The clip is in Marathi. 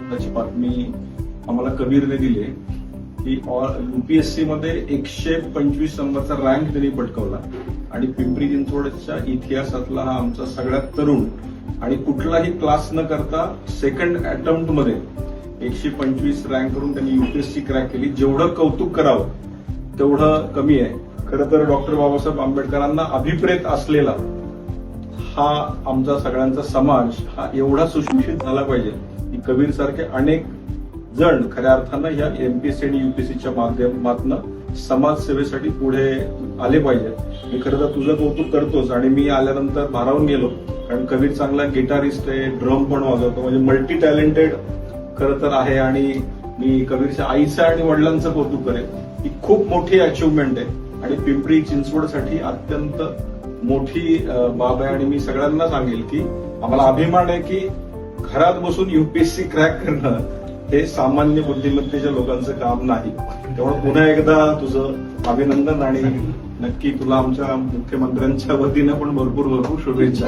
आनंदाची बातमी आम्हाला कबीरने दिली की UPSC मध्ये 125 नंबरचा रँक त्यांनी पटकावला आणि पिंपरी चिंचवडच्या इतिहासातला हा आमचा सगळ्यात तरुण आणि कुठलाही क्लास न करता सेकंड अटेम्प्ट मध्ये 125 रँक करून त्यांनी UPSC क्रॅक केली. जेवढं कौतुक करावं तेवढं कमी आहे. खरं तर डॉक्टर बाबासाहेब आंबेडकरांना अभिप्रेत असलेला हा आमचा सगळ्यांचा समाज हा एवढा सुशिक्षित झाला पाहिजे की कबीर सारखे अनेक जण खऱ्या अर्थानं या MPSC आणि UPSCच्या माध्यमातून समाजसेवेसाठी पुढे आले पाहिजेत. मी खरं तर तुझं कौतुक करतोच आणि मी आल्यानंतर भारावून गेलो, कारण कबीर चांगला गिटारिस्ट आहे, ड्रम पण वाजवतो, म्हणजे मल्टी टॅलेंटेड खरं तर आहे. आणि मी कबीरच्या आईचं आणि वडिलांचं कौतुक करेन. ही खूप मोठी अचिव्हमेंट आहे आणि पिंपरी चिंचवडसाठी अत्यंत मोठी बाब आहे. आणि मी सगळ्यांना सांगेल की आम्हाला अभिमान आहे की घरात बसून UPSC क्रॅक करणं हे सामान्य बुद्धिमत्तेच्या लोकांचं काम नाही. त्यामुळे पुन्हा एकदा तुझं अभिनंदन आणि नक्की तुला आमच्या मुख्यमंत्र्यांच्या वतीनं पण भरपूर शुभेच्छा.